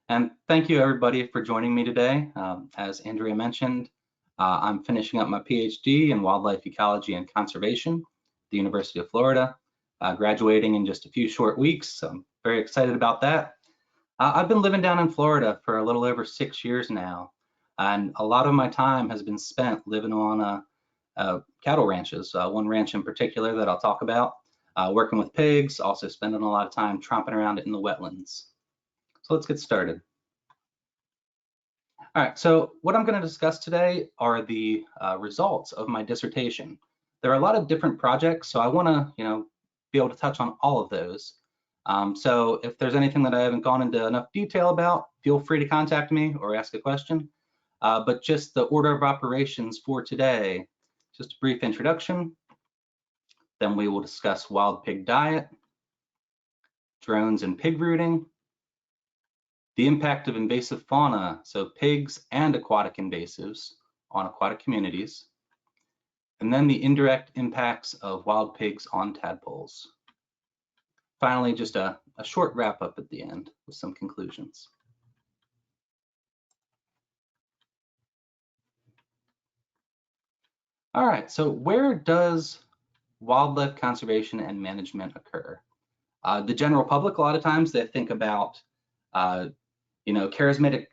And thank you everybody for joining me today. As Andrea mentioned, I'm finishing up my PhD in wildlife ecology and conservation at the University of Florida, graduating in just a few short weeks. So I'm very excited about that. I've been living down in Florida for a little over 6 years now, and a lot of my time has been spent living on cattle ranches, one ranch in particular that I'll talk about, working with pigs, also spending a lot of time tromping around in the wetlands. So let's get started. All right, so what I'm going to discuss today are the results of my dissertation. There are a lot of different projects, so I want to, be able to touch on all of those. So if there's anything that I haven't gone into enough detail about, feel free to contact me or ask a question. But just the order of operations for today, just a brief introduction. Then we will discuss wild pig diet, drones and pig rooting, the impact of invasive fauna, so pigs and aquatic invasives on aquatic communities, and then the indirect impacts of wild pigs on tadpoles. Finally, just a short wrap up at the end with some conclusions. All right, so where does wildlife conservation and management occur? The general public, a lot of times they think about charismatic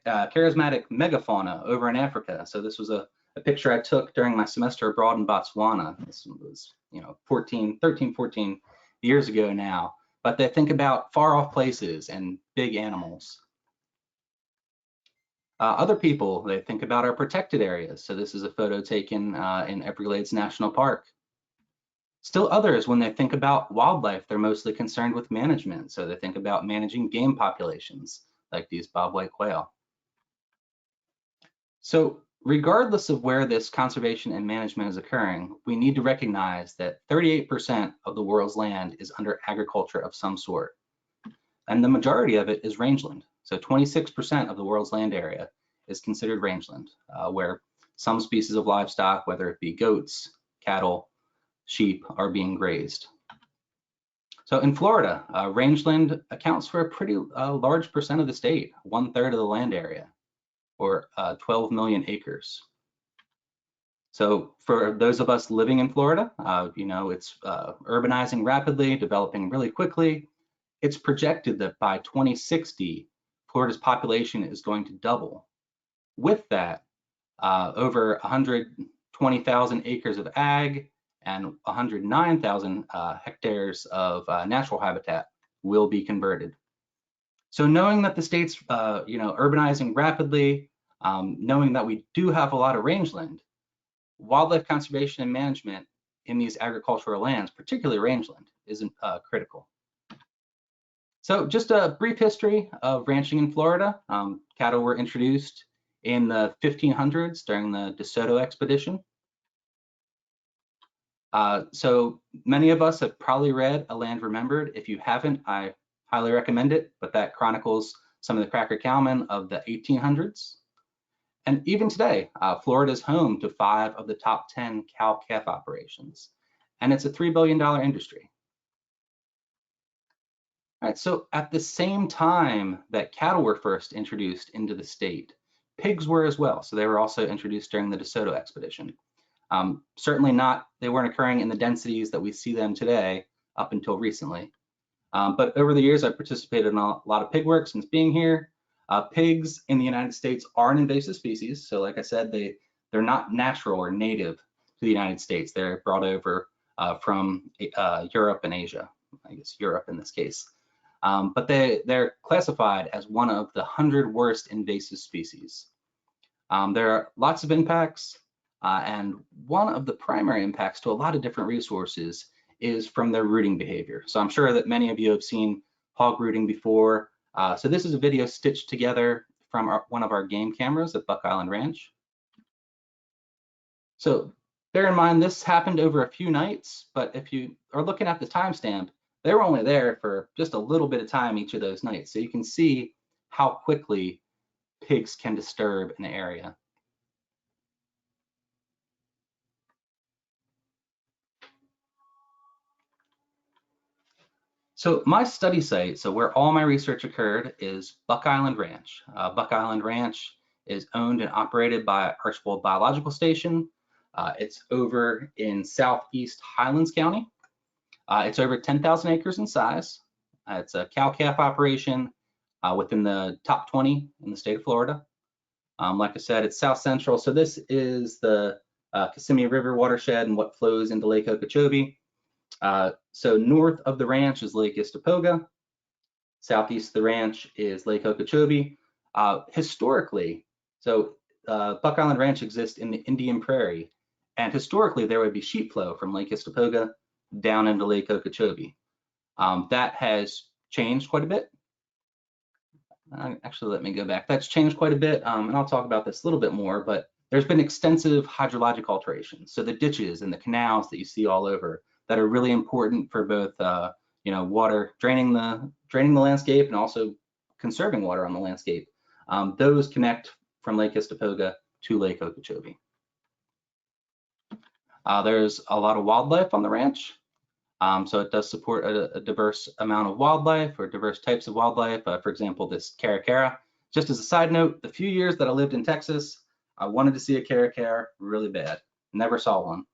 megafauna over in Africa. So this was a picture I took during my semester abroad in Botswana. This was 13, 14 years ago now. But they think about far off places and big animals. Other people, they think about our protected areas. So this is a photo taken in Everglades National Park. Still others, when they think about wildlife, they're mostly concerned with management. So they think about managing game populations, like these bobwhite quail. So regardless of where this conservation and management is occurring, we need to recognize that 38% of the world's land is under agriculture of some sort. And the majority of it is rangeland. So 26% of the world's land area is considered rangeland, where some species of livestock, whether it be goats, cattle, sheep, are being grazed. So in Florida, rangeland accounts for a pretty large percent of the state, 1/3 of the land area, or 12 million acres. So for those of us living in Florida, it's urbanizing rapidly, developing really quickly. It's projected that by 2060, Florida's population is going to double. With that, over 120,000 acres of ag and 109,000 hectares of natural habitat will be converted. So knowing that the state's urbanizing rapidly, knowing that we do have a lot of rangeland, wildlife conservation and management in these agricultural lands, particularly rangeland, is critical. So just a brief history of ranching in Florida. Cattle were introduced in the 1500s during the DeSoto expedition. So many of us have probably read A Land Remembered. If you haven't, I highly recommend it, but that chronicles some of the cracker cowmen of the 1800s. And even today, Florida is home to 5 of the top 10 cow-calf operations, and it's a $3 billion industry. All right, so at the same time that cattle were first introduced into the state, pigs were as well. So they were also introduced during the DeSoto expedition. Certainly they weren't occurring in the densities that we see them today up until recently. But over the years, I've participated in a lot of pig work since being here. Pigs in the United States are an invasive species. So like I said, they're not natural or native to the United States. They're brought over from Europe and Asia, I guess Europe in this case. But they're classified as one of the 100 worst invasive species. There are lots of impacts. And one of the primary impacts to a lot of different resources is from their rooting behavior. So I'm sure that many of you have seen hog rooting before. So this is a video stitched together from one of our game cameras at Buck Island Ranch. So bear in mind, this happened over a few nights, but if you are looking at the timestamp, they were only there for just a little bit of time each of those nights. So you can see how quickly pigs can disturb an area. So my study site, so where all my research occurred, is Buck Island Ranch. Buck Island Ranch is owned and operated by Archbold Biological Station. It's over in southeast Highlands County. It's over 10,000 acres in size. It's a cow-calf operation within the top 20 in the state of Florida. Like I said, it's south central. So this is the Kissimmee River watershed and what flows into Lake Okeechobee. So north of the ranch is Lake Istapoga. Southeast of the ranch is Lake Okeechobee. Historically, so Buck Island Ranch exists in the Indian Prairie, and historically there would be sheep flow from Lake Istapoga down into Lake Okeechobee. That has changed quite a bit. Actually, let me go back. That's changed quite a bit, and I'll talk about this a little bit more, but there's been extensive hydrologic alterations. So the ditches and the canals that you see all over that are really important for both water draining the landscape and also conserving water on the landscape. Those connect from Lake Istapoga to Lake Okeechobee. There's a lot of wildlife on the ranch. So it does support a diverse amount of wildlife or diverse types of wildlife. For example, this caracara. Just as a side note, the few years that I lived in Texas, I wanted to see a caracara really bad. Never saw one.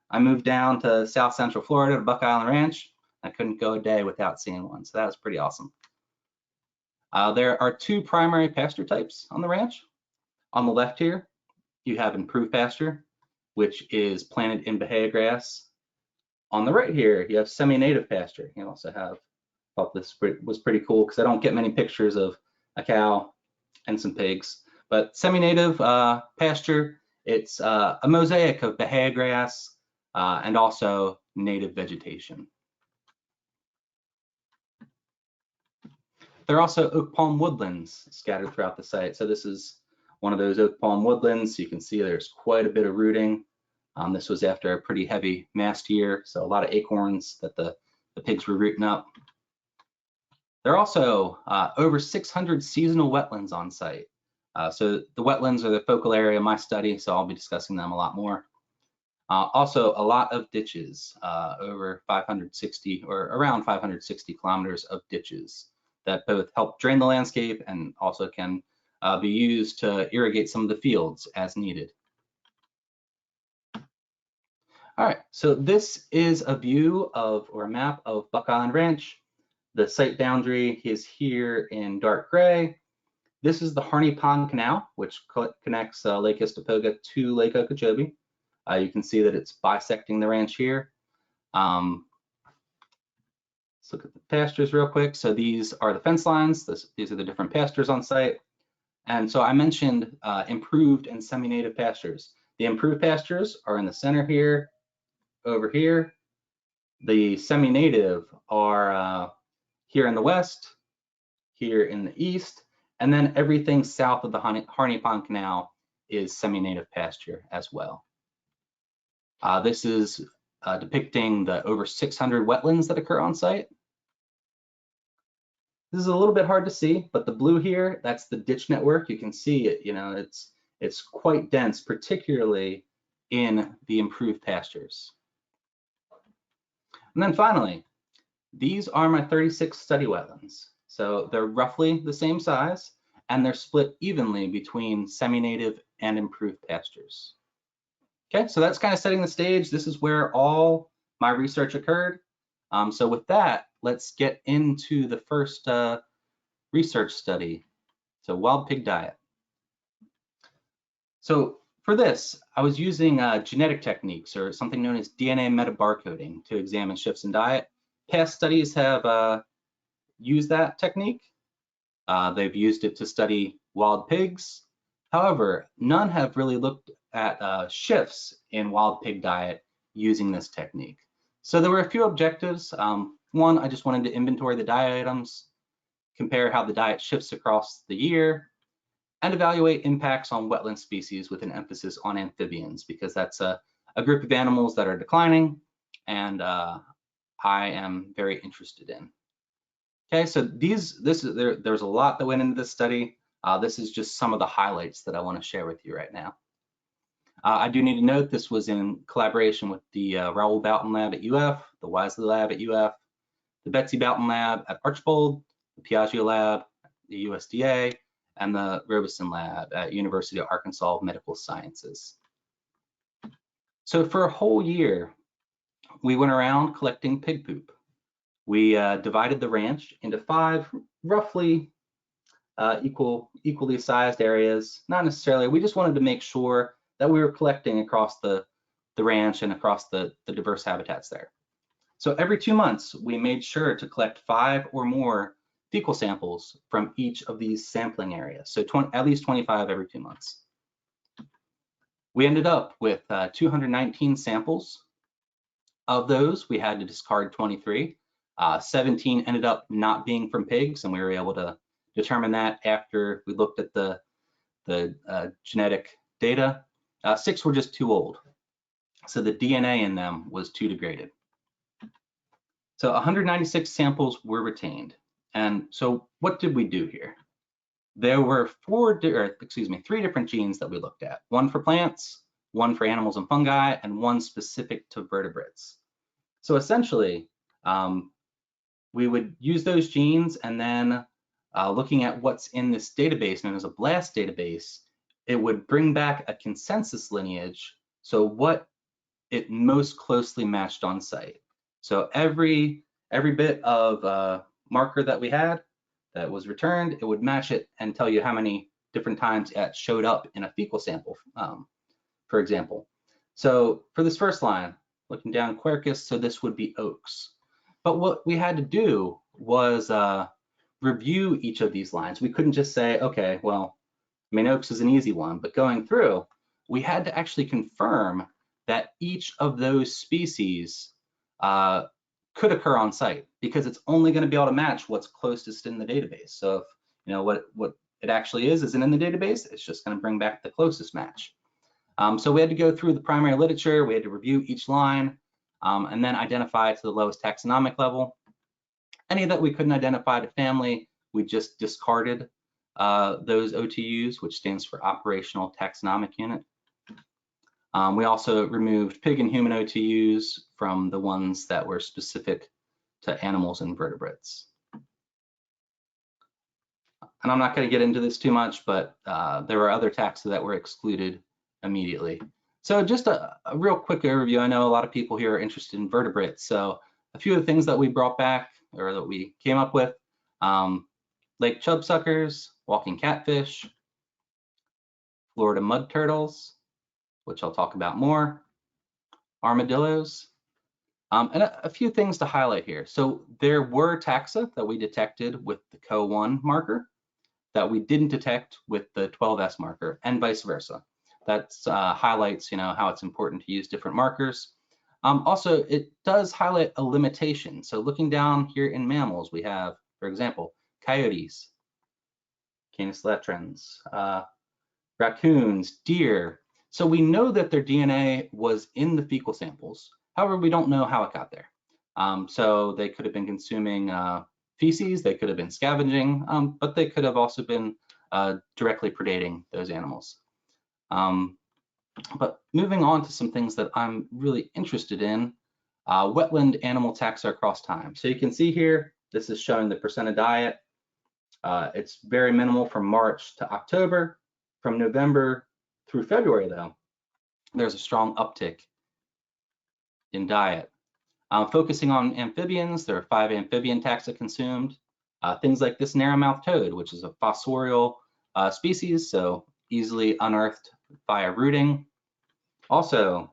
I moved down to South Central Florida to Buck Island Ranch. I couldn't go a day without seeing one, so that was pretty awesome. There are two primary pasture types on the ranch. On the left here, you have improved pasture, which is planted in bahia grass. On the right here, you have semi-native pasture. You also have, thought this was pretty cool because I don't get many pictures of a cow and some pigs, but semi-native pasture, it's a mosaic of bahia grass and also native vegetation. There are also oak palm woodlands scattered throughout the site. So this is one of those oak palm woodlands. You can see there's quite a bit of rooting. This was after a pretty heavy mast year, so a lot of acorns that the pigs were rooting up. There are also over 600 seasonal wetlands on site. So the wetlands are the focal area of my study, so I'll be discussing them a lot more. Also, a lot of ditches, over 560 or around 560 kilometers of ditches that both help drain the landscape and also can be used to irrigate some of the fields as needed. All right, so this is a view of, or a map of Buck Island Ranch. The site boundary is here in dark gray. This is the Harney Pond Canal, which connects Lake Istapoga to Lake Okeechobee. You can see that it's bisecting the ranch here. Let's look at the pastures real quick. So these are the fence lines. These are the different pastures on site. And so I mentioned improved and semi-native pastures. The improved pastures are in the center here, over here. The semi-native are here in the west, here in the east, and then everything south of the Harney Pond Canal is semi-native pasture as well. This is depicting the over 600 wetlands that occur on site. This is a little bit hard to see, but the blue here, that's the ditch network. You can see it, it's quite dense, particularly in the improved pastures. And then finally, these are my 36 study wetlands. So they're roughly the same size, and they're split evenly between semi-native and improved pastures. Okay, so that's kind of setting the stage. This is where all my research occurred. So with that, let's get into the first research study. So wild pig diet. So for this, I was using genetic techniques, or something known as DNA metabarcoding, to examine shifts in diet. Past studies have used that technique. They've used it to study wild pigs. However, none have really looked at shifts in wild pig diet using this technique. So there were a few objectives. One, I just wanted to inventory the diet items, compare how the diet shifts across the year, and evaluate impacts on wetland species with an emphasis on amphibians, because that's a group of animals that are declining and I am very interested in. Okay, so there's a lot that went into this study. This is just some of the highlights that I want to share with you right now. I do need to note this was in collaboration with the Raoul Boughton lab at UF, the Wisely lab at UF, the Betsy Boughton Lab at Archbold, the Piaggio Lab, the USDA, and the Robeson Lab at University of Arkansas Medical Sciences. So for a whole year, we went around collecting pig poop. We divided the ranch into 5 roughly equally sized areas. Not necessarily, we just wanted to make sure that we were collecting across the ranch and across the diverse habitats there. So every 2 months, we made sure to collect 5 or more fecal samples from each of these sampling areas. So at least 25 every 2 months. We ended up with 219 samples. Of those, we had to discard 23. 17 ended up not being from pigs, and we were able to determine that after we looked at the genetic data. 6 were just too old, so the DNA in them was too degraded. So 196 samples were retained. And so what did we do here? There were 3 different genes that we looked at. 1 for plants, 1 for animals and fungi, and 1 specific to vertebrates. So essentially, we would use those genes, and then looking at what's in this database known as a BLAST database, it would bring back a consensus lineage, so what it most closely matched on site. So every bit of marker that we had that was returned, it would match it and tell you how many different times it showed up in a fecal sample, for example. So for this first line, looking down Quercus, so this would be oaks. But what we had to do was review each of these lines. We couldn't just say, okay, well, I mean, oaks is an easy one, but going through, we had to actually confirm that each of those species could occur on site, because it's only going to be able to match what's closest in the database. So if you know what it actually isn't in the database, it's just going to bring back the closest match. So we had to go through the primary literature, we had to review each line, and then identify to the lowest taxonomic level. Any that we couldn't identify to family, we just discarded those OTUs, which stands for Operational Taxonomic Unit. We also removed pig and human OTUs from the ones that were specific to animals and vertebrates. And I'm not going to get into this too much, but there were other taxa that were excluded immediately. So just a real quick overview. I know a lot of people here are interested in vertebrates. So a few of the things that we brought back, or that we came up with, lake chubsuckers, walking catfish, Florida mud turtles, which I'll talk about more, armadillos, and a few things to highlight here. So there were taxa that we detected with the CO1 marker that we didn't detect with the 12S marker, and vice versa. That highlights, how it's important to use different markers. Also, it does highlight a limitation. So looking down here in mammals, we have, for example, coyotes, Canis latrans, raccoons, deer. So we know that their DNA was in the fecal samples. However, we don't know how it got there. So they could have been consuming feces, they could have been scavenging, but they could have also been directly predating those animals. But moving on to some things that I'm really interested in, wetland animal taxa across time. So you can see here, this is showing the percent of diet. It's very minimal from March to October. From November through February, though, there's a strong uptick in diet. Focusing on amphibians, there are 5 amphibian taxa consumed. Things like this narrow-mouthed toad, which is a fossorial species, so easily unearthed via rooting. Also,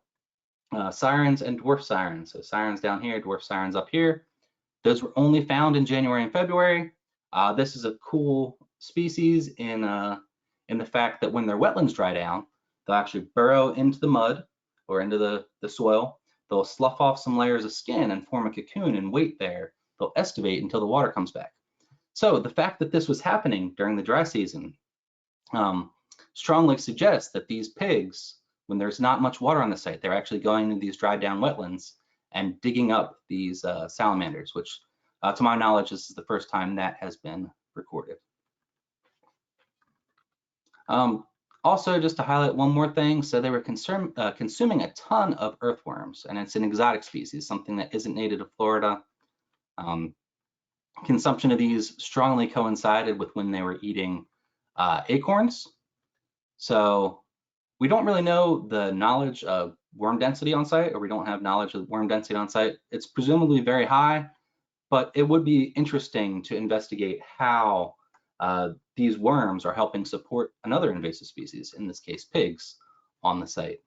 sirens and dwarf sirens. So sirens down here, dwarf sirens up here. Those were only found in January and February. This is a cool species in the fact that when their wetlands dry down, they'll actually burrow into the mud or into the soil. They'll slough off some layers of skin and form a cocoon and wait there. They'll estivate until the water comes back. So the fact that this was happening during the dry season strongly suggests that these pigs, when there's not much water on the site, they're actually going into these dried down wetlands and digging up these salamanders, which to my knowledge, this is the first time that has been recorded. Also, just to highlight one more thing, so they were consuming a ton of earthworms, and it's an exotic species, something that isn't native to Florida. consumption of these strongly coincided with when they were eating acorns. So we don't really know the knowledge of worm density on site, or we don't have knowledge of worm density on site. It's presumably very high, but it would be interesting to investigate how these worms are helping support another invasive species, in this case pigs, on the site.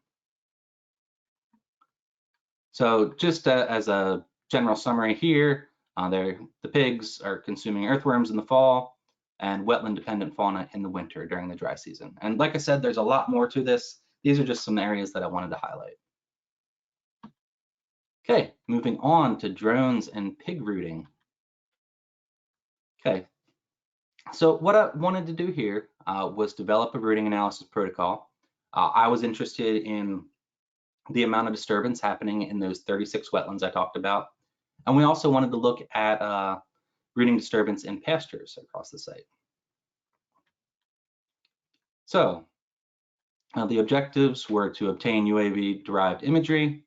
So just as a general summary here, the pigs are consuming earthworms in the fall and wetland-dependent fauna in the winter during the dry season. And like I said, there's a lot more to this. These are just some areas that I wanted to highlight. Okay, moving on to drones and pig rooting. Okay, so what I wanted to do here was develop a rooting analysis protocol. I was interested in the amount of disturbance happening in those 36 wetlands I talked about. And we also wanted to look at rooting disturbance in pastures across the site. So the objectives were to obtain UAV-derived imagery,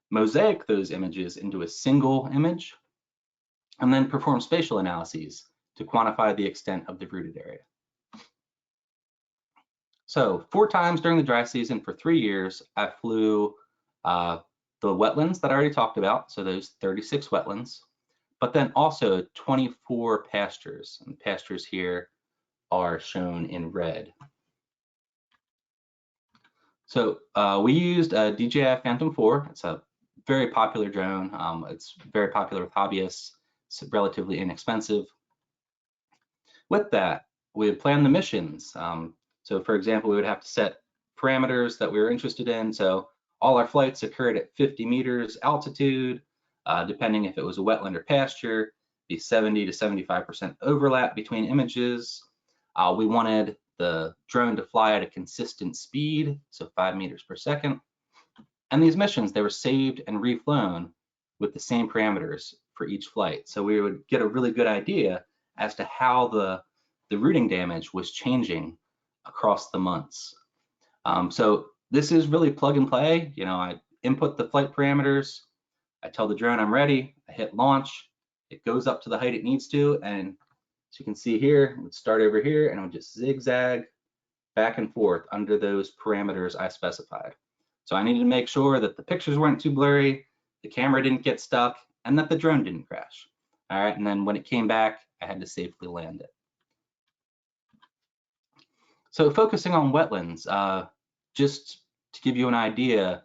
mosaic those images into a single image, and then perform spatial analyses to quantify the extent of the rooted area. So 4 times during the dry season for 3 years, I flew the wetlands that I already talked about, so those 36 wetlands, but then also 24 pastures, and pastures here are shown in red. So we used a DJI Phantom 4. It's a very popular drone. It's very popular with hobbyists. It's relatively inexpensive. With that, we had planned the missions. So for example, we would have to set parameters that we were interested in. So all our flights occurred at 50 meters altitude, depending if it was a wetland or pasture, be 70 to 75% overlap between images. We wanted the drone to fly at a consistent speed, so 5 meters per second. And these missions, they were saved and reflown with the same parameters for each flight. So we would get a really good idea as to how the rooting damage was changing across the months. So this is really plug and play. You know, I input the flight parameters, I tell the drone I'm ready, I hit launch, it goes up to the height it needs to, and as you can see here, it would start over here and it would just zigzag back and forth under those parameters I specified. So I needed to make sure that the pictures weren't too blurry, the camera didn't get stuck, and that the drone didn't crash. All right, and then when it came back, I had to safely land it. So focusing on wetlands, just to give you an idea,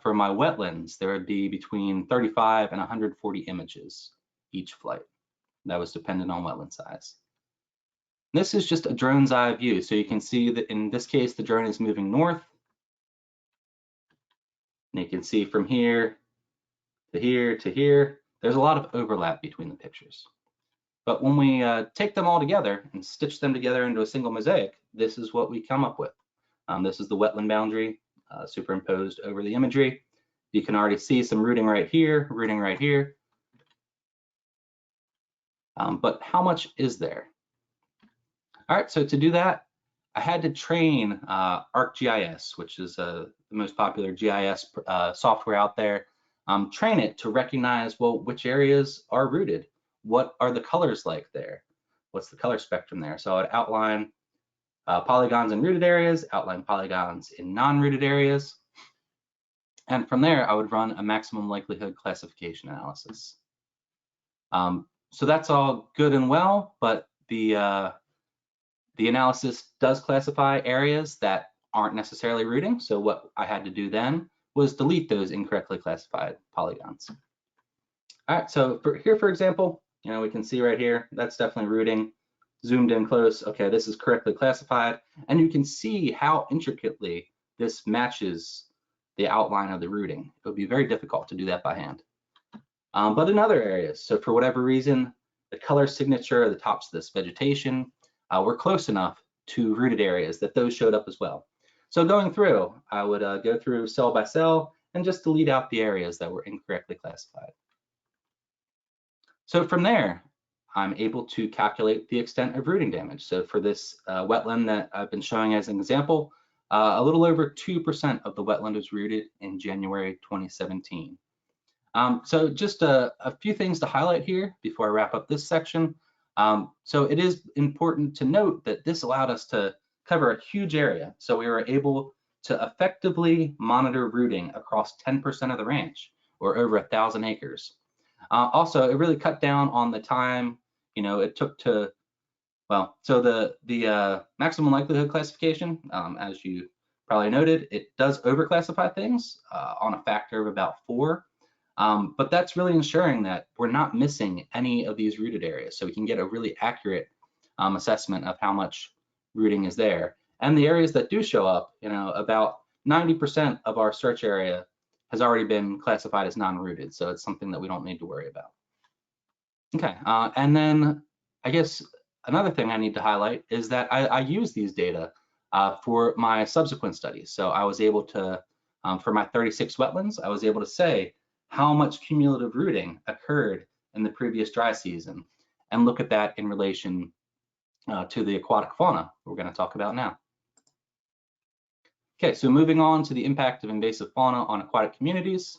for my wetlands, there would be between 35 and 140 images each flight. That was dependent on wetland size. This is just a drone's eye view. So you can see that in this case, the drone is moving north. And you can see from here to here to here, there's a lot of overlap between the pictures. But when we take them all together and stitch them together into a single mosaic, this is what we come up with. This is the wetland boundary superimposed over the imagery. You can already see some rooting right here, rooting right here. But how much is there? All right, so to do that, I had to train ArcGIS, which is the most popular GIS software out there. Train it to recognize, well, which areas are rooted? What are the colors like there? What's the color spectrum there? So I'd outline polygons in rooted areas, outline polygons in non-rooted areas. And from there, I would run a maximum likelihood classification analysis. So that's all good and well, but the analysis does classify areas that aren't necessarily rooting. So what I had to do then was delete those incorrectly classified polygons. All right, so for example, you know, we can see right here, that's definitely rooting. Zoomed in close, okay, this is correctly classified. And you can see how intricately this matches the outline of the rooting. It would be very difficult to do that by hand. But in other areas, so for whatever reason, the color signature at the tops of this vegetation were close enough to rooted areas that those showed up as well. So going through, I would go through cell by cell and just delete out the areas that were incorrectly classified. So from there, I'm able to calculate the extent of rooting damage. So for this wetland that I've been showing as an example, a little over 2% of the wetland was rooted in January 2017. So just a few things to highlight here before I wrap up this section. So it is important to note that this allowed us to cover a huge area. So we were able to effectively monitor rooting across 10% of the ranch, or over 1,000 acres. Also, it really cut down on the time, it took to, well, so the maximum likelihood classification, as you probably noted, it does overclassify things on a factor of about 4. But that's really ensuring that we're not missing any of these rooted areas, so we can get a really accurate assessment of how much rooting is there. And the areas that do show up, about 90% of our search area has already been classified as non-rooted, so it's something that we don't need to worry about. Okay, and then I guess another thing I need to highlight is that I use these data for my subsequent studies. So I was able to, for my 36 wetlands, I was able to say how much cumulative rooting occurred in the previous dry season and look at that in relation to the aquatic fauna we're going to talk about now. Okay, so moving on to the impact of invasive fauna on aquatic communities.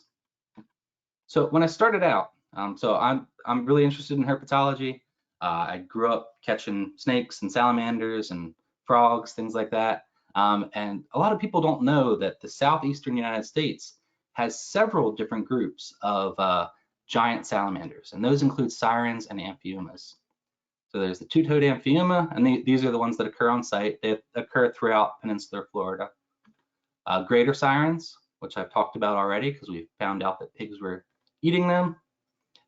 So when I started out, so I'm really interested in herpetology. I grew up catching snakes and salamanders and frogs, things like that. And a lot of people don't know that the southeastern United States has several different groups of giant salamanders, and those include sirens and amphiomas. So there's the two-toed amphioma, and these are the ones that occur on site. They occur throughout peninsular Florida. Greater sirens, which I've talked about already because we found out that pigs were eating them,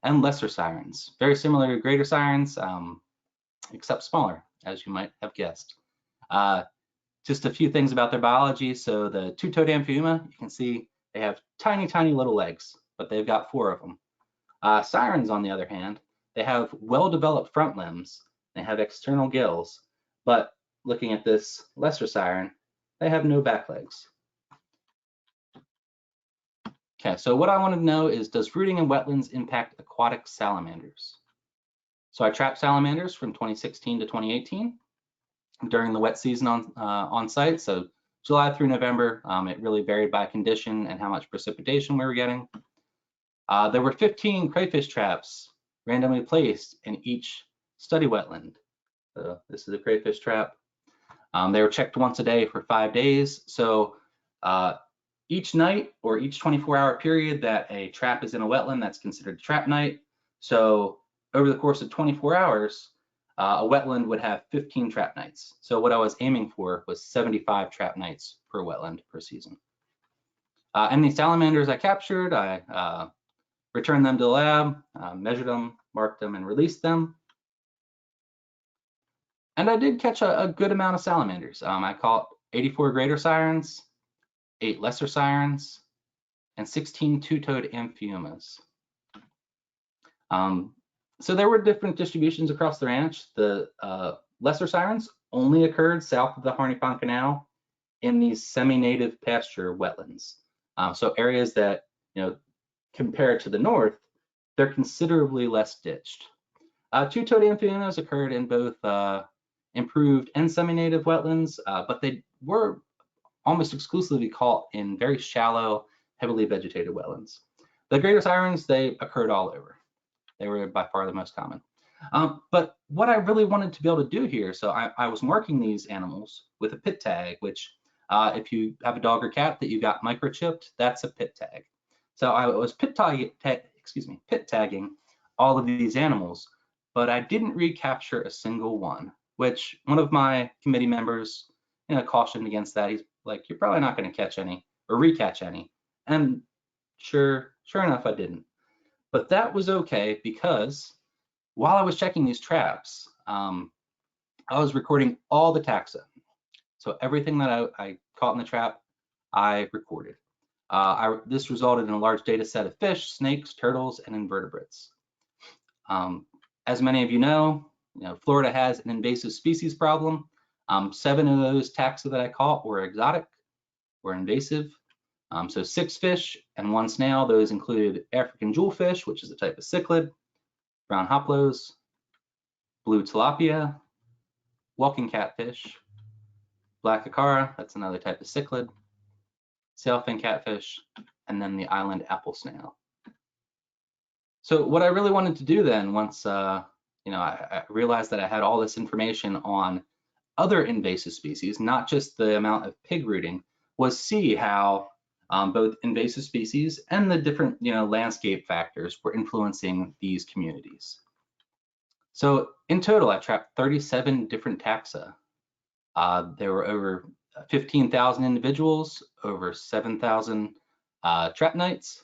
and lesser sirens, very similar to greater sirens, except smaller, as you might have guessed. Just a few things about their biology. So the two-toed amphioma, you can see they have tiny, tiny little legs, but they've got 4 of them. Sirens, on the other hand, they have well-developed front limbs. They have external gills, but looking at this lesser siren, they have no back legs. Okay, so what I wanted to know is, does rooting in wetlands impact aquatic salamanders? So I trapped salamanders from 2016 to 2018 during the wet season on site. So July through November, it really varied by condition and how much precipitation we were getting. There were 15 crayfish traps randomly placed in each study wetland. So this is a crayfish trap. They were checked once a day for 5 days. So each night or each 24-hour period that a trap is in a wetland, that's considered a trap night. So over the course of 24 hours, a wetland would have 15 trap nights. So what I was aiming for was 75 trap nights per wetland per season. And the salamanders I captured, I returned them to the lab, measured them, marked them, and released them. And I did catch a good amount of salamanders. I caught 84 greater sirens, 8 lesser sirens, and 16 two-toed amphiomas. So there were different distributions across the ranch. The lesser sirens only occurred south of the Harney Pond Canal in these semi-native pasture wetlands. So areas that, compared to the north, they're considerably less ditched. Two-toed amphiomas occurred in both improved and semi-native wetlands, but they were almost exclusively caught in very shallow, heavily vegetated wetlands. The greater sirens, they occurred all over. They were by far the most common. But what I really wanted to be able to do here, so I was marking these animals with a pit tag, which if you have a dog or cat that you got microchipped, that's a pit tag. So I was pit tagging all of these animals, but I didn't recapture a single one, which one of my committee members cautioned against that. He's like, you're probably not going to catch any or recatch any. And sure enough, I didn't. But that was okay, because while I was checking these traps, I was recording all the taxa. So everything that I caught in the trap, I recorded. This resulted in a large data set of fish, snakes, turtles, and invertebrates. As many of you know, Florida has an invasive species problem. 7 of those taxa that I caught were exotic, were invasive. So 6 fish and 1 snail. Those included African jewelfish, which is a type of cichlid, brown hoplos, blue tilapia, walking catfish, black acara, that's another type of cichlid, sailfin catfish, and then the island apple snail. So what I really wanted to do then, once I realized that I had all this information on other invasive species, not just the amount of pig rooting, was see how both invasive species and the different landscape factors were influencing these communities. So in total, I tracked 37 different taxa. There were over 15,000 individuals, over 7,000 trap nights.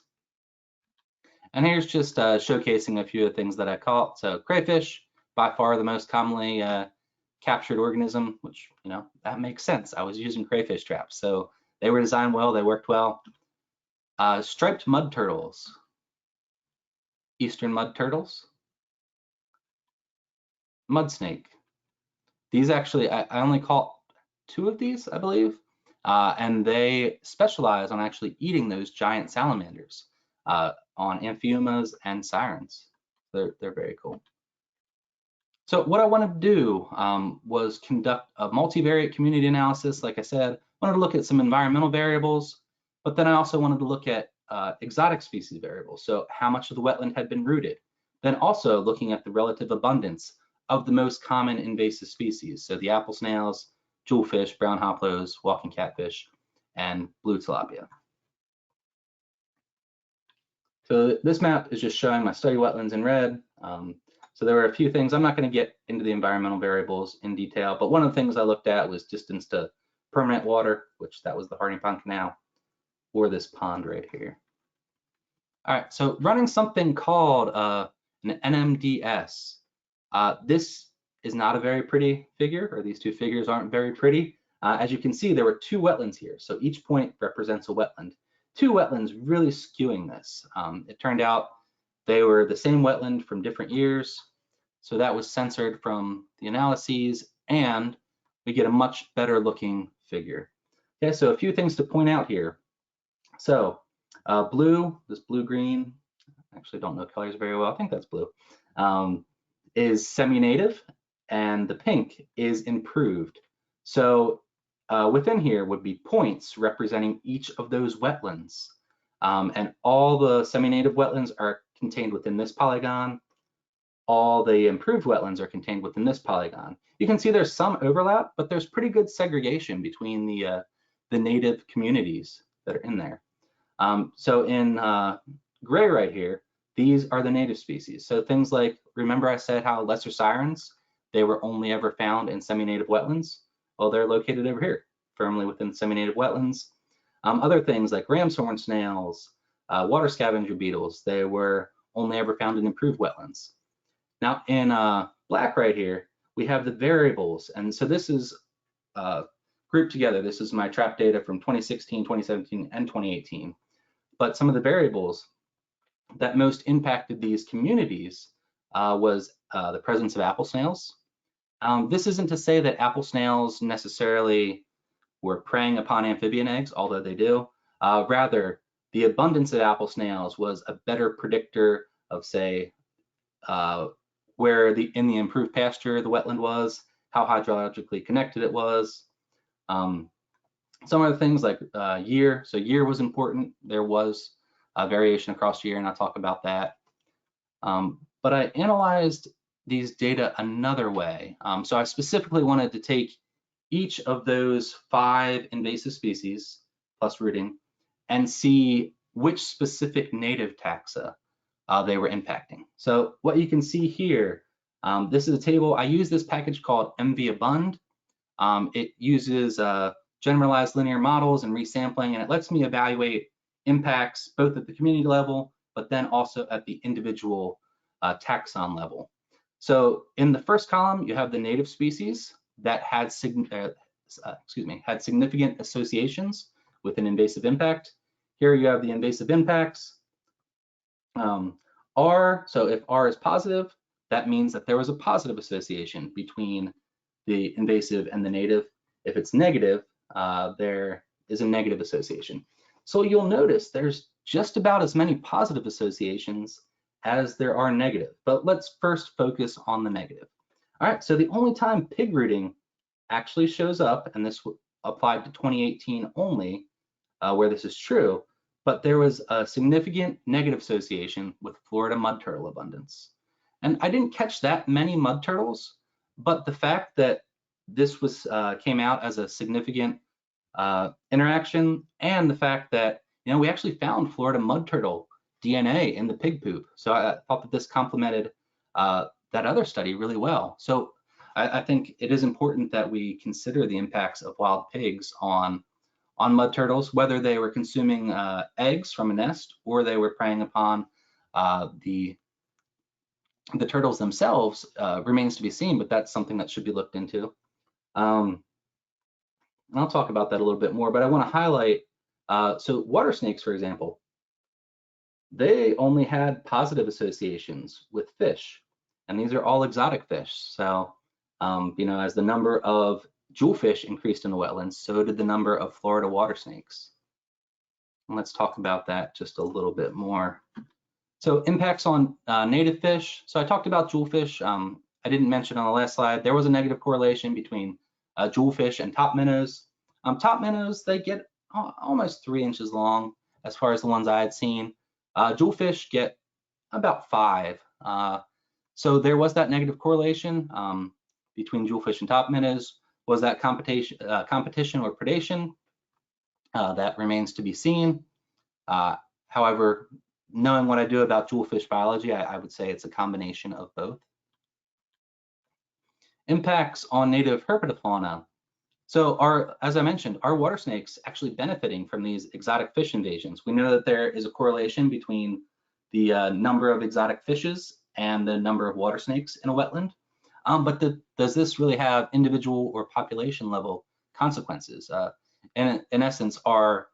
And here's just showcasing a few of the things that I caught. So crayfish, by far the most commonly captured organism, which, that makes sense. I was using crayfish traps, so they were designed well, they worked well. Striped mud turtles, eastern mud turtles, mud snake. These actually, I only caught 2 of these, I believe, and they specialize on actually eating those giant salamanders, on Amphiumas and sirens. They're very cool. So what I wanted to do was conduct a multivariate community analysis. Like I said, I wanted to look at some environmental variables, but then I also wanted to look at exotic species variables. So how much of the wetland had been rooted. Then also looking at the relative abundance of the most common invasive species. So the apple snails, jewelfish, brown hoplows, walking catfish, and blue tilapia. So this map is just showing my study wetlands in red. So there were a few things. I'm not going to get into the environmental variables in detail, but one of the things I looked at was distance to permanent water, which that was the Harding Pond Canal, or this pond right here. All right, so running something called an NMDS. This is not a very pretty figure, or these 2 figures aren't very pretty. As you can see, there were 2 wetlands here, so each point represents a wetland. 2 wetlands really skewing this. It turned out they were the same wetland from different years, so that was censored from the analyses, and we get a much better looking figure. Okay, so a few things to point out here. So blue, this blue-green, I actually don't know colors very well, I think that's blue, is semi-native, and the pink is improved. So within here would be points representing each of those wetlands. And all the semi-native wetlands are contained within this polygon. All the improved wetlands are contained within this polygon. You can see there's some overlap, but there's pretty good segregation between the native communities that are in there. So in gray right here, these are the native species. So things like, remember I said how lesser sirens, they were only ever found in semi-native wetlands? Well, they're located over here, firmly within semi-native wetlands. Other things like ram's horn snails, water scavenger beetles, they were only ever found in improved wetlands. Now in black right here, we have the variables. And so this is grouped together. This is my trap data from 2016, 2017, and 2018. But some of the variables that most impacted these communities was the presence of apple snails. This isn't to say that apple snails necessarily were preying upon amphibian eggs, although they do. Rather, the abundance of apple snails was a better predictor of, say, where in the improved pasture the wetland was, how hydrologically connected it was. Some other things like year. So year was important. There was a variation across year, and I'll talk about that. But I analyzed these data another way. So I specifically wanted to take each of those 5 invasive species plus rooting and see which specific native taxa they were impacting. So what you can see here, this is a table. I use this package called MVAbund. It uses generalized linear models and resampling, and it lets me evaluate impacts both at the community level, but then also at the individual taxon level. So in the first column, you have the native species that had significant associations with an invasive impact. Here you have the invasive impacts. R, so if R is positive, that means that there was a positive association between the invasive and the native. If it's negative, there is a negative association. So you'll notice there's just about as many positive associations as there are negative, but let's first focus on the negative. All right, so the only time pig rooting actually shows up, and this applied to 2018 only, where this is true, but there was a significant negative association with Florida mud turtle abundance. And I didn't catch that many mud turtles, but the fact that this was came out as a significant interaction, and the fact that we actually found Florida mud turtle DNA in the pig poop. So I thought that this complemented that other study really well. So I think it is important that we consider the impacts of wild pigs on mud turtles, whether they were consuming eggs from a nest or they were preying upon the turtles themselves. Remains to be seen, but that's something that should be looked into. And I'll talk about that a little bit more, but I want to highlight, so water snakes, for example, they only had positive associations with fish, and these are all exotic fish. So, as the number of jewelfish increased in the wetlands, so did the number of Florida water snakes. And let's talk about that just a little bit more. So impacts on native fish. So I talked about jewelfish. I didn't mention on the last slide, there was a negative correlation between jewelfish and top minnows. Top minnows, they get almost 3 inches long as far as the ones I had seen. Jewelfish get about 5. So there was that negative correlation between jewelfish and top minnows. Was that competition or predation? That remains to be seen. However, knowing what I do about jewelfish biology, I would say it's a combination of both. Impacts on native herpetofauna. So as I mentioned, are water snakes actually benefiting from these exotic fish invasions? We know that there is a correlation between the number of exotic fishes and the number of water snakes in a wetland. But does this really have individual or population level consequences? In essence, are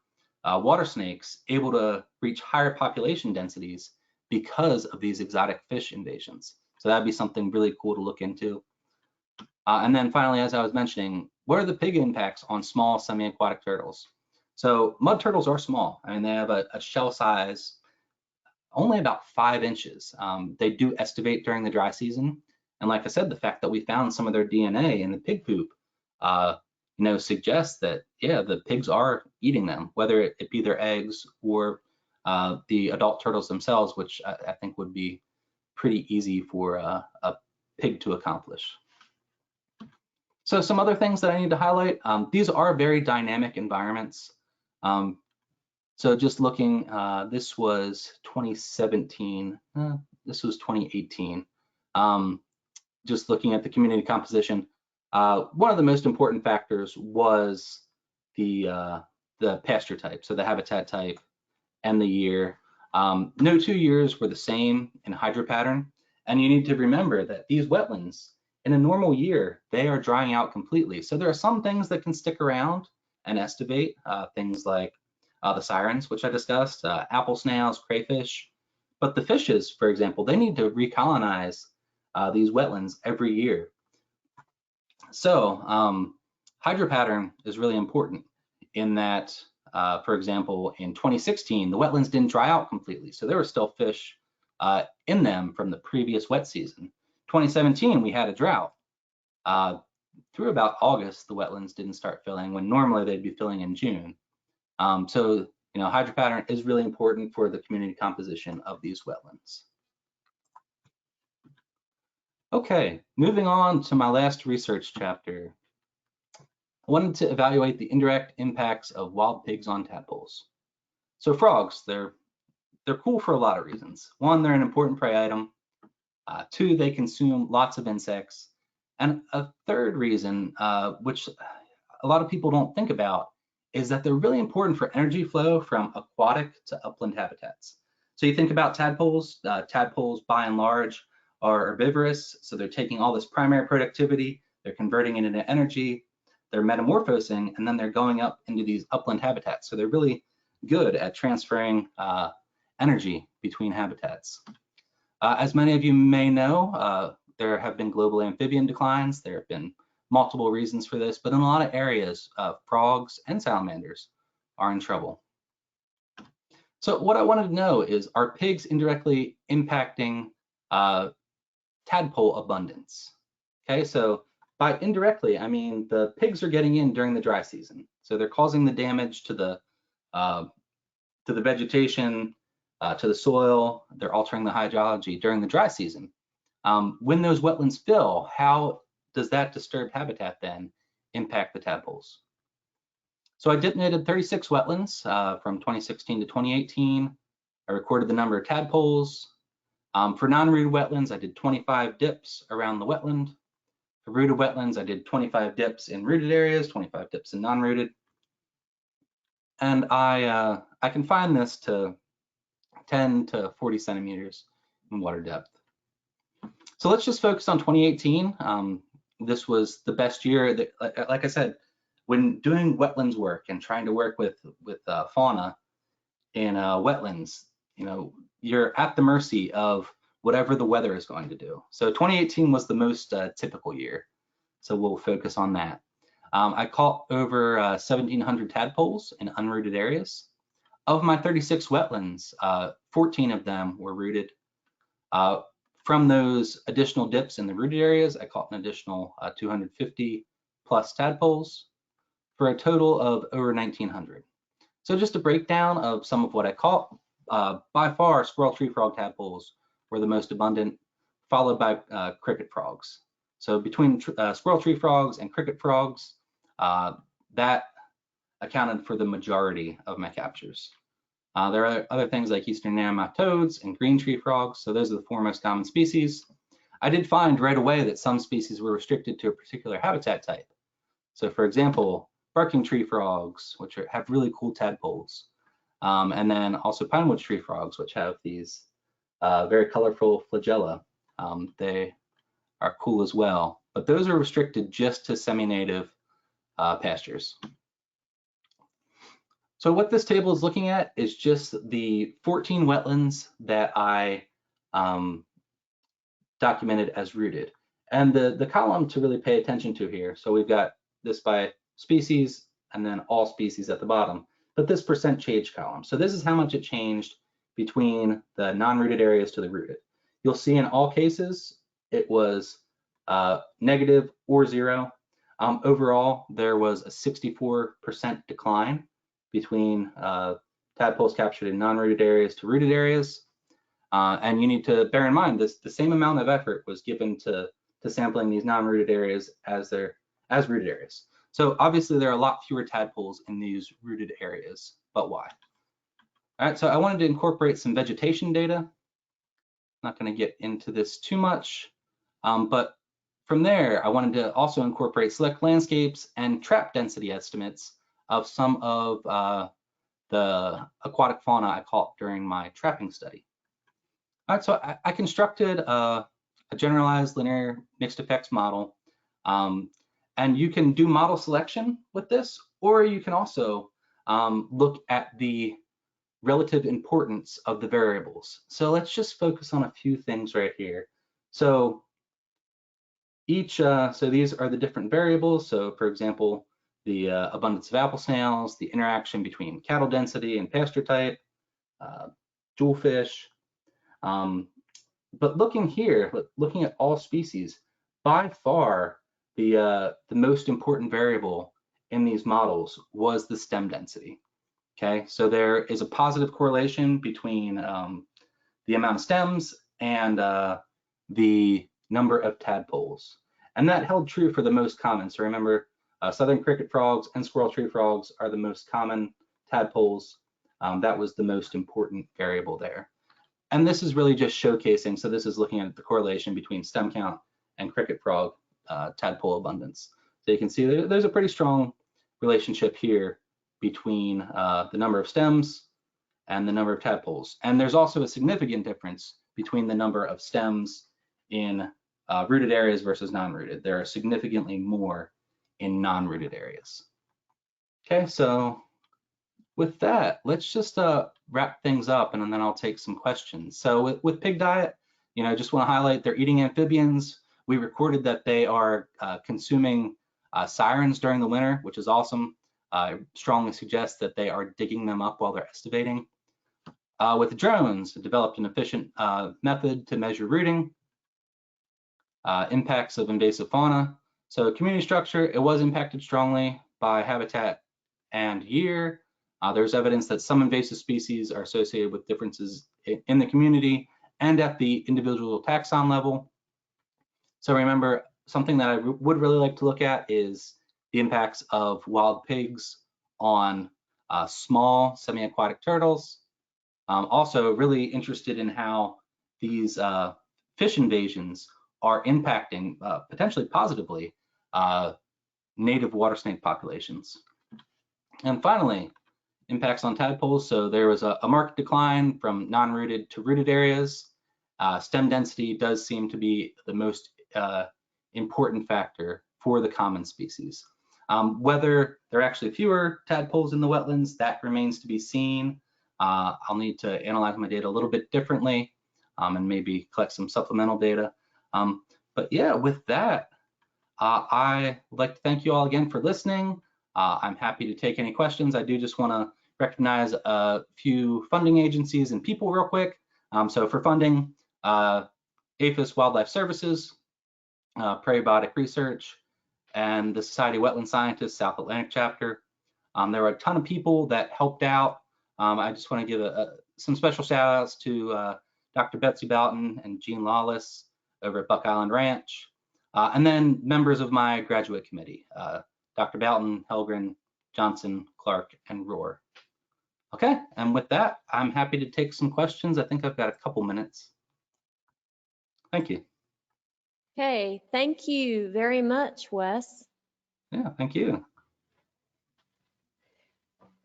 water snakes able to reach higher population densities because of these exotic fish invasions? So that'd be something really cool to look into. And then finally, as I was mentioning, what are the pig impacts on small semi-aquatic turtles? So mud turtles are small. I mean, they have a shell size only about 5 inches. They do estivate during the dry season. And like I said, the fact that we found some of their DNA in the pig poop, suggests that, yeah, the pigs are eating them, whether it be their eggs or the adult turtles themselves, which I think would be pretty easy for a pig to accomplish. So some other things that I need to highlight, these are very dynamic environments. So just looking, this was 2017, this was 2018. Just looking at the community composition, one of the most important factors was the pasture type, so the habitat type and the year. No 2 years were the same in hydro pattern, and you need to remember that these wetlands, in a normal year, they are drying out completely. So there are some things that can stick around and estivate, things like the sirens, which I discussed, apple snails, crayfish. But the fishes, for example, they need to recolonize these wetlands every year. So hydro pattern is really important in that, for example, in 2016, the wetlands didn't dry out completely. So there were still fish in them from the previous wet season. 2017, we had a drought. Through about August, the wetlands didn't start filling when normally they'd be filling in June. So, hydro pattern is really important for the community composition of these wetlands. Okay, moving on to my last research chapter. I wanted to evaluate the indirect impacts of wild pigs on tadpoles. So frogs, they're cool for a lot of reasons. One, they're an important prey item. 2, they consume lots of insects. And a third reason, which a lot of people don't think about, is that they're really important for energy flow from aquatic to upland habitats. So you think about tadpoles. Tadpoles, by and large, are herbivorous. So they're taking all this primary productivity, they're converting it into energy, they're metamorphosing, and then they're going up into these upland habitats. So they're really good at transferring energy between habitats. As many of you may know, there have been global amphibian declines. There have been multiple reasons for this, but in a lot of areas, frogs and salamanders are in trouble. So what I wanted to know is, are pigs indirectly impacting tadpole abundance? Okay, so by indirectly, I mean the pigs are getting in during the dry season. So they're causing the damage to the to the vegetation, to the soil. They're altering the hydrology during the dry season. When those wetlands fill, how does that disturbed habitat then impact the tadpoles? So I designated 36 wetlands from 2016 to 2018. I recorded the number of tadpoles. For non-rooted wetlands, I did 25 dips around the wetland. For rooted wetlands, I did 25 dips in rooted areas, 25 dips in non-rooted. And I confined this to 10 to 40 centimeters in water depth. So let's just focus on 2018. This was the best year that, like I said, when doing wetlands work and trying to work with fauna in wetlands, you know, you're at the mercy of whatever the weather is going to do. So 2018 was the most typical year. So we'll focus on that. I caught over 1,700 tadpoles in unrooted areas. Of my 36 wetlands, 14 of them were rooted. From those additional dips in the rooted areas, I caught an additional 250 plus tadpoles for a total of over 1,900. So just a breakdown of some of what I caught. By far, squirrel tree frog tadpoles were the most abundant, followed by cricket frogs. So between squirrel tree frogs and cricket frogs, that accounted for the majority of my captures. There are other things like eastern nematodes and green tree frogs, so those are the four most common species. I did find right away that some species were restricted to a particular habitat type. So for example, barking tree frogs, which have really cool tadpoles, and then also pinewood tree frogs, which have these very colorful flagella. They are cool as well, but those are restricted just to semi-native pastures. So what this table is looking at is just the 14 wetlands that I documented as rooted. And the column to really pay attention to here, so we've got this by species and then all species at the bottom, but this percent change column. So this is how much it changed between the non-rooted areas to the rooted. You'll see in all cases, it was negative or zero. Overall, there was a 64% decline between tadpoles captured in non-rooted areas to rooted areas. And you need to bear in mind this: the same amount of effort was given to sampling these non-rooted areas as rooted areas. So obviously there are a lot fewer tadpoles in these rooted areas, but why? All right, so I wanted to incorporate some vegetation data. I'm not going to get into this too much, but from there, I wanted to also incorporate select landscapes and trap density estimates of some of the aquatic fauna I caught during my trapping study. All right, so I constructed a generalized linear mixed effects model, and you can do model selection with this, or you can also look at the relative importance of the variables. So let's just focus on a few things right here. So so these are the different variables. So for example, the abundance of apple snails, the interaction between cattle density and pasture type, jewelfish. But looking here, looking at all species, by far the most important variable in these models was the stem density. Okay, so there is a positive correlation between the amount of stems and the number of tadpoles. And that held true for the most common. So remember, southern cricket frogs and squirrel tree frogs are the most common tadpoles. That was the most important variable there. And this is really just showcasing, so this is looking at the correlation between stem count and cricket frog tadpole abundance. So you can see there's a pretty strong relationship here between the number of stems and the number of tadpoles. And there's also a significant difference between the number of stems in rooted areas versus non-rooted. There are significantly more in non-rooted areas. Okay, so with that, let's just wrap things up, and then I'll take some questions. So with pig diet, you know, I just want to highlight they're eating amphibians. We recorded that they are consuming sirens during the winter, which is awesome. I strongly suggest that they are digging them up while they're estivating. With the drones, developed an efficient method to measure rooting, impacts of invasive fauna. So community structure, it was impacted strongly by habitat and year. There's evidence that some invasive species are associated with differences in the community and at the individual taxon level. So remember, something that I would really like to look at is the impacts of wild pigs on small semi-aquatic turtles. Also really interested in how these fish invasions are impacting potentially positively native water snake populations. And finally, impacts on tadpoles. So there was a marked decline from non-rooted to rooted areas. Stem density does seem to be the most important factor for the common species. Whether there are actually fewer tadpoles in the wetlands, that remains to be seen. I'll need to analyze my data a little bit differently and maybe collect some supplemental data. But yeah, with that, I would like to thank you all again for listening. I'm happy to take any questions. I do just want to recognize a few funding agencies and people real quick. So for funding, IFAS Wildlife Services, Prairie Research, and the Society of Wetland Scientists South Atlantic chapter. There were a ton of people that helped out. I just want to give some special shout outs to Dr. Betsy Boughton and Jean Lawless over at Buck Island Ranch. And then members of my graduate committee, Dr. Boughton, Helgren, Johnson, Clark, and Rohr. Okay, and with that, I'm happy to take some questions. I think I've got a couple minutes. Thank you. Okay, thank you very much, Wes. Yeah, thank you.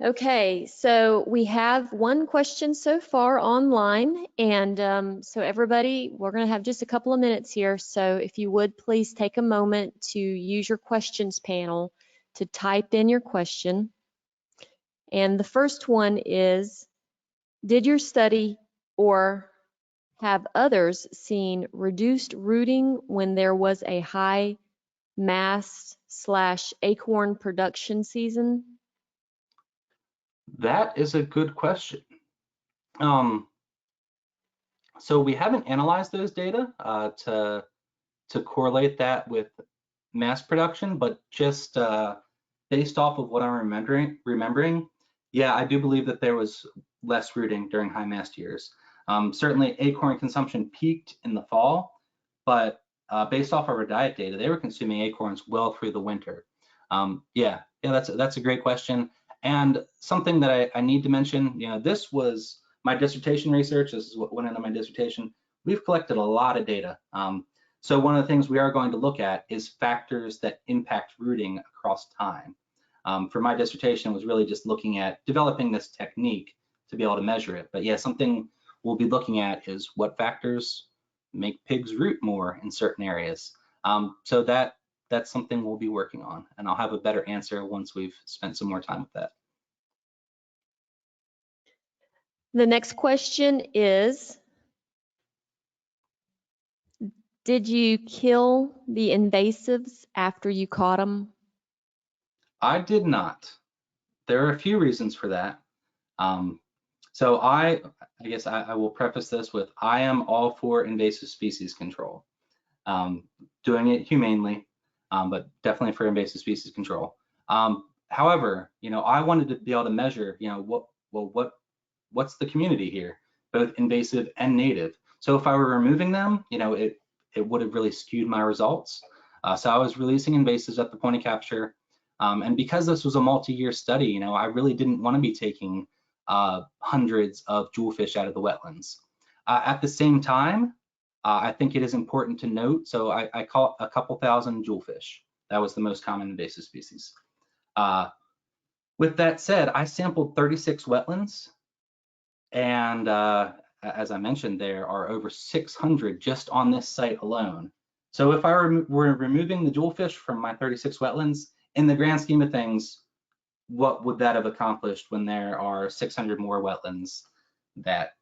Okay, so we have one question so far online, and so everybody, we're going to have just a couple of minutes here. So if you would please take a moment to use your questions panel to type in your question. And the first one is, did your study or have others seen reduced rooting when there was a high mast/acorn production season? That is a good question. So we haven't analyzed those data to correlate that with mass production, but just based off of what I'm remembering, yeah, I do believe that there was less rooting during high mast years. Certainly acorn consumption peaked in the fall, but based off of our diet data, they were consuming acorns well through the winter. Yeah, that's a great question. And something that I need to mention, this was my dissertation research. This is what went into my dissertation. We've collected a lot of data. So one of the things we are going to look at is factors that impact rooting across time. For my dissertation, was really just looking at developing this technique to be able to measure it. But yeah, something we'll be looking at is what factors make pigs root more in certain areas. So that's something we'll be working on, and I'll have a better answer once we've spent some more time with that. The next question is, did you kill the invasives after you caught them? I did not. There are a few reasons for that. So I guess I will preface this with, I am all for invasive species control. Doing it humanely, but definitely for invasive species control. However, I wanted to be able to measure, what's the community here, both invasive and native. So if I were removing them, it would have really skewed my results. So I was releasing invasives at the point of capture. And because this was a multi-year study, I really didn't want to be taking hundreds of jewelfish out of the wetlands. At the same time, I think it is important to note, so I caught a couple thousand jewelfish. That was the most common invasive species. With that said, I sampled 36 wetlands, and as I mentioned, there are over 600 just on this site alone. So if I were removing the jewelfish from my 36 wetlands, in the grand scheme of things, what would that have accomplished when there are 600 more wetlands that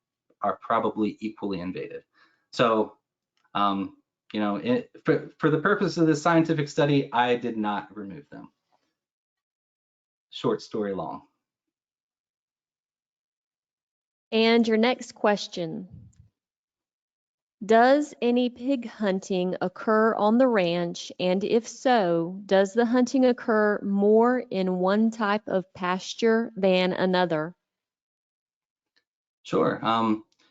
are probably equally invaded? So, for the purpose of this scientific study, I did not remove them. Short story long. And your next question. Does any pig hunting occur on the ranch? And if so, does the hunting occur more in one type of pasture than another? Sure.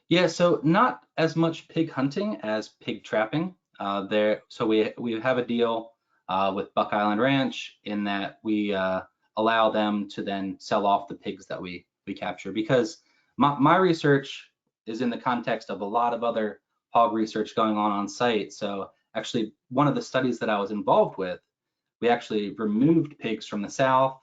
Yeah, so not as much pig hunting as pig trapping. So we have a deal with Buck Island Ranch in that we allow them to then sell off the pigs that we capture, because my research is in the context of a lot of other hog research going on site. So actually, one of the studies that I was involved with, we actually removed pigs from the south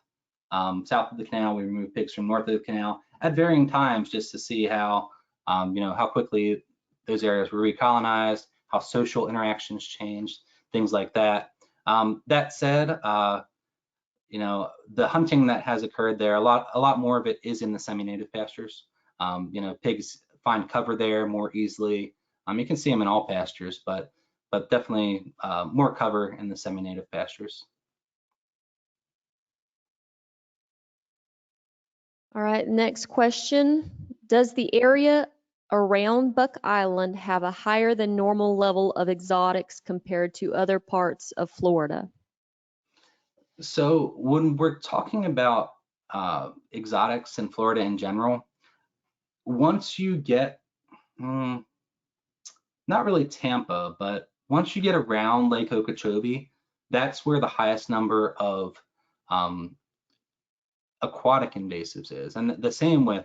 of the canal. We removed pigs from north of the canal at varying times, just to see how, how quickly those areas were recolonized, how social interactions changed, things like that. That said, the hunting that has occurred there, a lot more of it is in the semi-native pastures. Pigs find cover there more easily. You can see them in all pastures, but definitely more cover in the semi-native pastures. All right, next question. Does the area around Buck Island have a higher than normal level of exotics compared to other parts of Florida? So when we're talking about exotics in Florida in general, once you get, not really Tampa, but once you get around Lake Okeechobee, that's where the highest number of aquatic invasives is, and the same with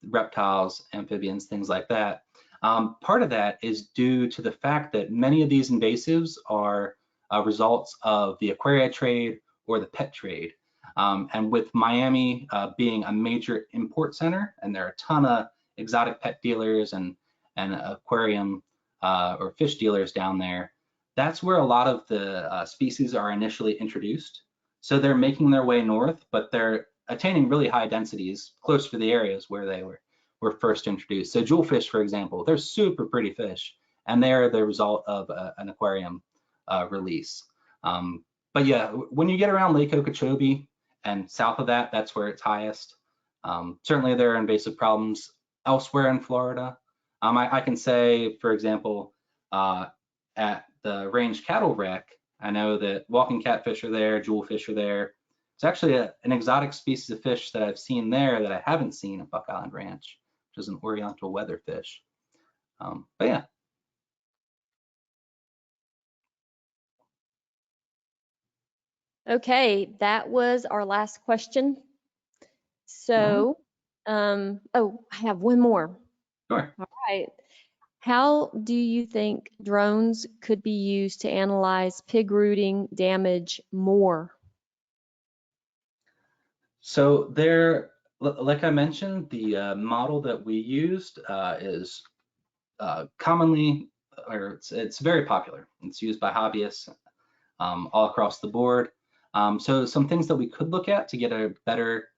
reptiles, amphibians, things like that. Part of that is due to the fact that many of these invasives are results of the aquaria trade or the pet trade. And with Miami being a major import center, and there are a ton of exotic pet dealers and aquarium or fish dealers down there, that's where a lot of the species are initially introduced. So they're making their way north, but they're attaining really high densities close to the areas where they were first introduced. So jewelfish, for example, they're super pretty fish, and they're the result of an aquarium release. But yeah, when you get around Lake Okeechobee and south of that, that's where it's highest. Certainly there are invasive problems elsewhere in Florida. I can say, for example, at the Range Cattle REC, I know that walking catfish are there, jewelfish are there. It's actually an exotic species of fish that I've seen there that I haven't seen at Buck Island Ranch, which is an oriental weatherfish. But yeah. Okay, that was our last question. So, oh, I have one more. Sure. All right. How do you think drones could be used to analyze pig rooting damage more? So there, like I mentioned, the model that we used is commonly, or it's very popular. It's used by hobbyists all across the board. So some things that we could look at to get a better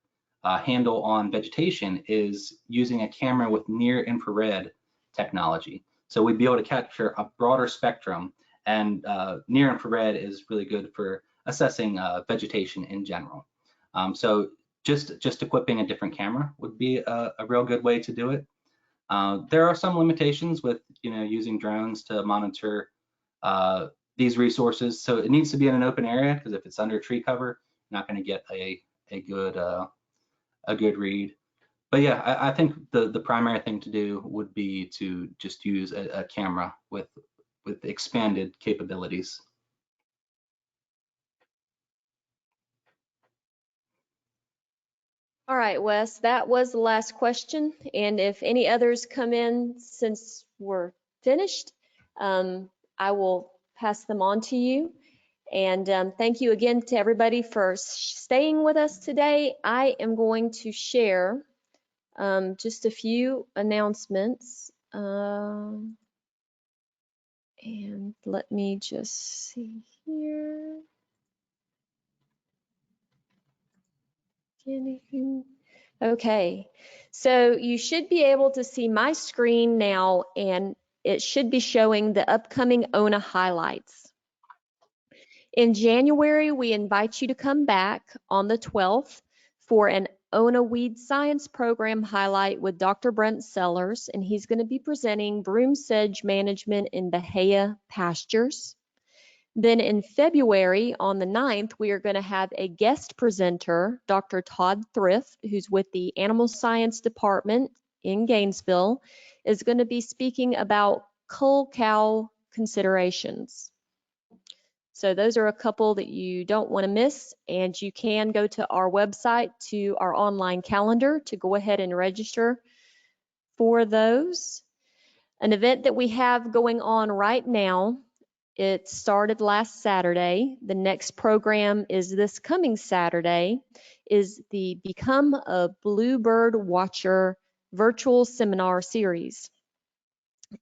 handle on vegetation is using a camera with near infrared technology. So we'd be able to capture a broader spectrum, and near infrared is really good for assessing vegetation in general. So just equipping a different camera would be a real good way to do it. There are some limitations with using drones to monitor these resources. So it needs to be in an open area, because if it's under tree cover, you're not going to get a good read. But yeah, I think the primary thing to do would be to just use a camera with expanded capabilities. All right, Wes, that was the last question. And if any others come in since we're finished, I will pass them on to you. And thank you again to everybody for staying with us today. I am going to share just a few announcements. And let me just see here. Okay, so you should be able to see my screen now, and it should be showing the upcoming Ona highlights. In January, we invite you to come back on the 12th for an Ona Weed Science Program Highlight with Dr. Brent Sellers, and he's going to be presenting broom sedge management in Bahia pastures. Then in February, on the 9th, we are going to have a guest presenter, Dr. Todd Thrift, who's with the Animal Science Department in Gainesville, is going to be speaking about cull cow considerations. So those are a couple that you don't want to miss, and you can go to our website to our online calendar to go ahead and register for those. An event that we have going on right now, it started last Saturday. The next program is this coming Saturday, is the Become a Bluebird Watcher virtual seminar series.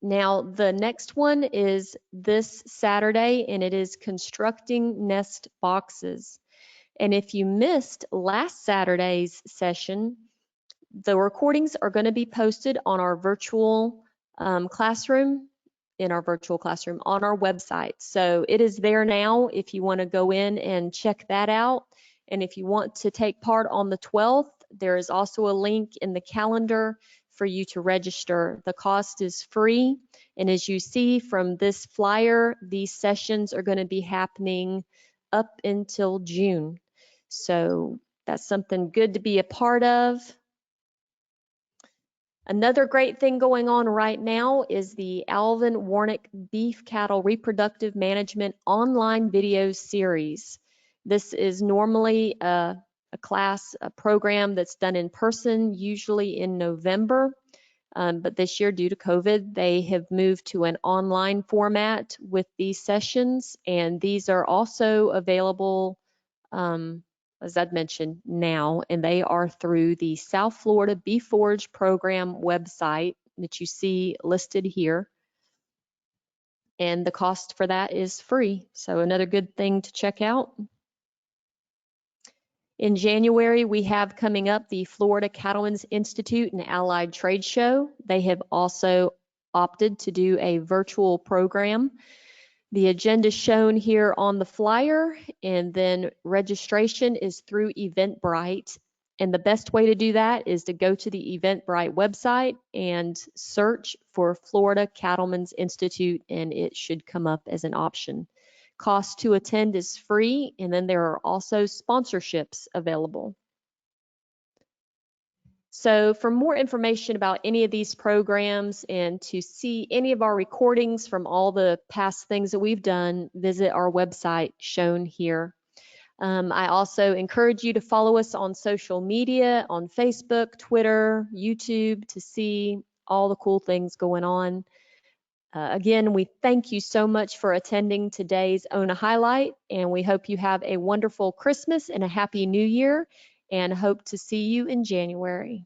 Now, the next one is this Saturday, and it is constructing nest boxes. And if you missed last Saturday's session, the recordings are going to be posted on our virtual classroom, on our website. So it is there now if you want to go in and check that out. And if you want to take part on the 12th, there is also a link in the calendar for you to register. The cost is free. And as you see from this flyer, these sessions are going to be happening up until June. So that's something good to be a part of. Another great thing going on right now is the Alvin Warnick Beef Cattle Reproductive Management online video series. This is normally a program that's done in person, usually in November. But this year, due to COVID, they have moved to an online format with these sessions, and these are also available, as I'd mentioned, now, and they are through the South Florida Beef Forage Program website that you see listed here. And the cost for that is free, so another good thing to check out. In January, we have coming up the Florida Cattlemen's Institute and Allied Trade Show. They have also opted to do a virtual program. The agenda is shown here on the flyer, and then registration is through Eventbrite. And the best way to do that is to go to the Eventbrite website and search for Florida Cattlemen's Institute, and it should come up as an option. Cost to attend is free, and then there are also sponsorships available. So for more information about any of these programs and to see any of our recordings from all the past things that we've done, visit our website shown here. I also encourage you to follow us on social media, on Facebook, Twitter, YouTube, to see all the cool things going on. Again, we thank you so much for attending today's Ona Highlight, and we hope you have a wonderful Christmas and a Happy New Year, and hope to see you in January.